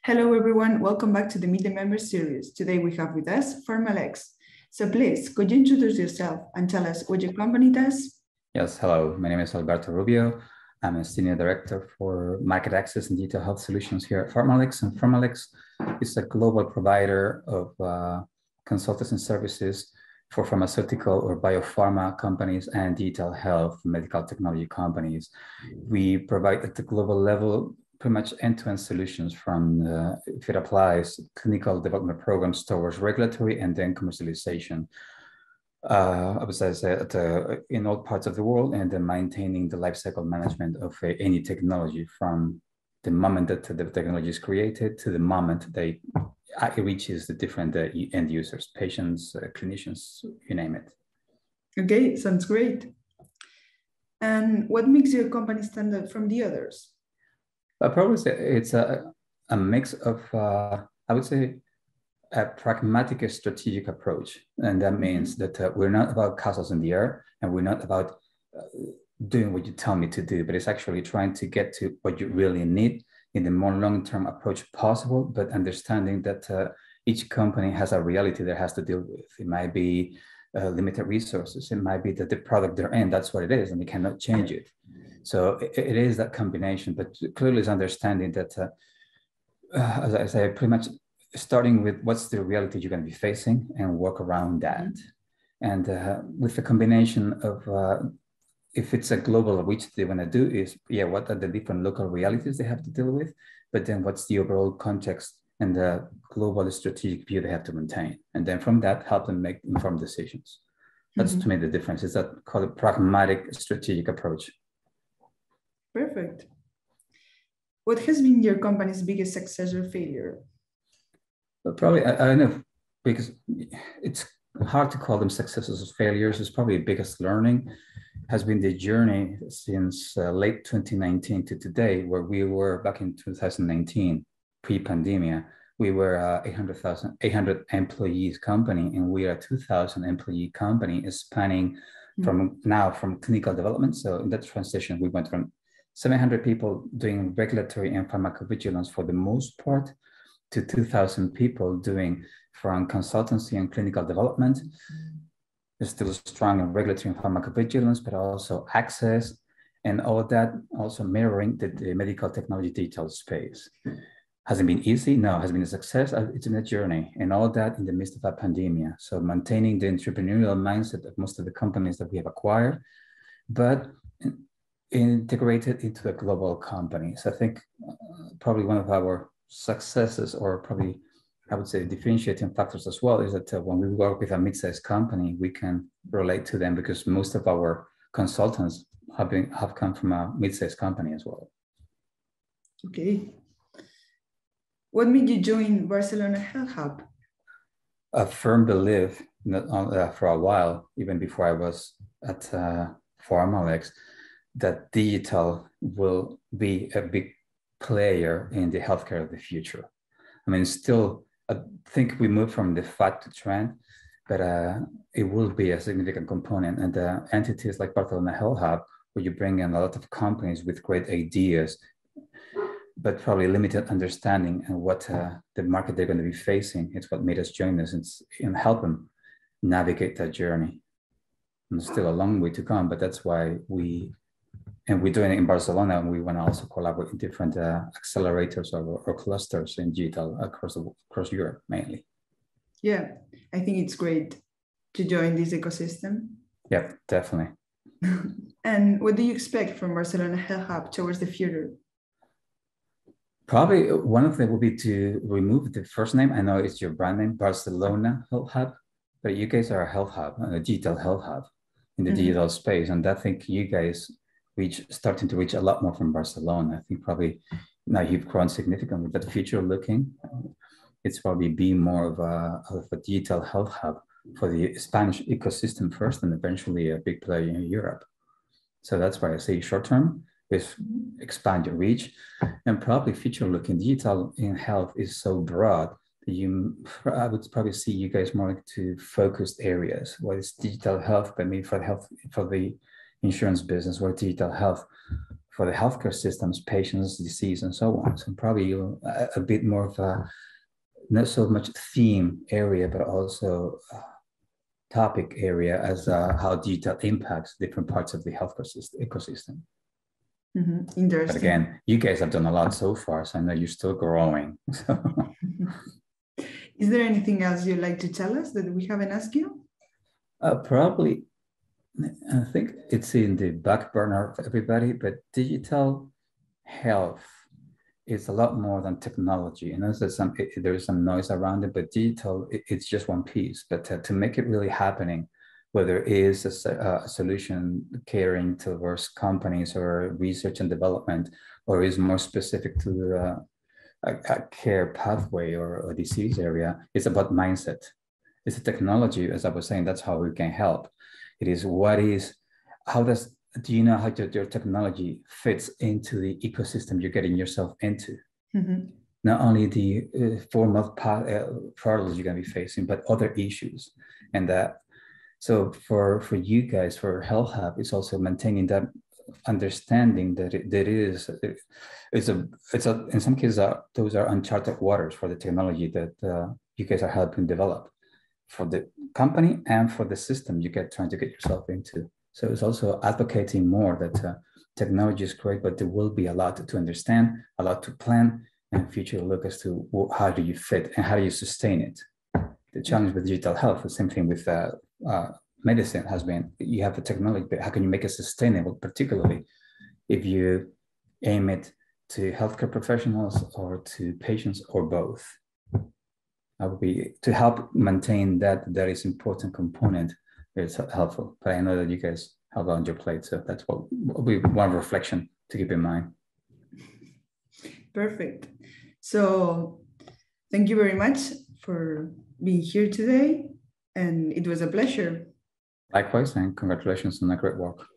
Hello, everyone. Welcome back to the Meet the Members series. Today we have with us PharmaLex. So please, could you introduce yourself and tell us what your company does? Yes, hello. My name is Alberto Rubio. I'm a Senior Director for Market Access and Digital Health Solutions here at PharmaLex. And PharmaLex is a global provider of consultancy services for pharmaceutical or biopharma companies and digital health medical technology companies. We provide at the global level pretty much end-to-end solutions from, if it applies, clinical development programs towards regulatory and then commercialization. I would say in all parts of the world, and then maintaining the lifecycle management of any technology from the moment that the technology is created to the moment it reaches the different end users, patients, clinicians, you name it. Okay, sounds great. And what makes your company stand out from the others? I probably say it's a mix of, I would say, a pragmatic strategic approach. And that means that we're not about castles in the air, and we're not about doing what you tell me to do, but it's actually trying to get to what you really need in the more long-term approach possible, but understanding that each company has a reality that has to deal with. It might be limited resources. It might be that the product they're in, that's what it is, and they cannot change it. So it is that combination, but clearly is understanding that, as I say, pretty much starting with what's the reality you're going to be facing and work around that. And with the combination of, if it's a global reach they want to do is, what are the different local realities they have to deal with, but then what's the overall context and the global strategic view they have to maintain. And then from that, help them make informed decisions. That's to me the difference, is that called a pragmatic strategic approach. Perfect. What has been your company's biggest success or failure? But probably, I don't know, because it's hard to call them successes or failures. It's probably the biggest learning has been the journey since late 2019 to today, where we were back in 2019, pre-pandemia. We were 800 employees company, and we are a 2,000 employee company spanning from clinical development. So in that transition, we went from 700 people doing regulatory and pharmacovigilance for the most part, to 2,000 people doing from consultancy and clinical development. They're still strong in regulatory and pharmacovigilance, but also access and all of that, also mirroring the medical technology digital space. Has it been easy? No. Has it been a success? It's been a journey, and all that in the midst of a pandemic. So maintaining the entrepreneurial mindset of most of the companies that we have acquired, but integrated into a global company. So I think probably one of our successes, or probably I would say differentiating factors as well, is that when we work with a mid-sized company, we can relate to them because most of our consultants have come from a mid-sized company as well. Okay. What made you join Barcelona Health Hub? A firm belief for a while, even before I was at PharmaLex, that digital will be a big player in the healthcare of the future. I mean, still, I think we moved from the fad to trend, but it will be a significant component. And entities like Barcelona Health Hub, where you bring in a lot of companies with great ideas, but probably limited understanding and what the market they're going to be facing, it's what made us join this and help them navigate that journey. And still a long way to come, but that's why we're doing it in Barcelona, and we want to also collaborate with different accelerators or clusters in digital across Europe mainly. Yeah, I think it's great to join this ecosystem. Yeah, definitely. And what do you expect from Barcelona Health Hub towards the future? Probably one of them will be to remove the first name. I know it's your brand name, Barcelona Health Hub, but you guys are a health hub, a digital health hub in the digital space. And I think you guys starting to reach a lot more from Barcelona. I think probably now you've grown significantly, but future looking, it's probably be more of a digital health hub for the Spanish ecosystem first, and eventually a big player in Europe. So that's why I say short term is expand your reach, and probably future looking. Digital in health is so broad that I would probably see you guys more to focused areas. What is digital health, but maybe for the insurance business, or digital health for the healthcare systems, patients, disease, and so on. So probably a bit more of a not so much theme area, but also topic area as how digital impacts different parts of the healthcare ecosystem. Interesting. But again, you guys have done a lot so far, so I know you're still growing. Is there anything else you'd like to tell us that we haven't asked you? Probably, I think it's in the back burner of everybody, but digital health is a lot more than technology. And there's some noise around it, but digital, it's just one piece. But to make it really happening, whether it is a solution catering towards companies or research and development, or is more specific to a care pathway or a disease area, it's about mindset. It's a technology, as I was saying, that's how we can help. It is do you know how your technology fits into the ecosystem you're getting yourself into? Not only the form of problems you're going to be facing, but other issues. And so for you guys, for Health Hub, it's also maintaining that understanding that in some cases those are uncharted waters for the technology that you guys are helping develop for the company and for the system trying to get yourself into. So it's also advocating more that technology is great, but there will be a lot to understand, a lot to plan, and future look as to how do you fit and how do you sustain it. The challenge with digital health, the same thing with medicine has been, you have the technology, but how can you make it sustainable, particularly if you aim it to healthcare professionals or to patients or both? That would be to help maintain that is important component. It's helpful, but I know that you guys have on your plate, so that's what we one reflection to keep in mind. Perfect. So thank you very much for being here today, and it was a pleasure. Likewise, and congratulations on the great work.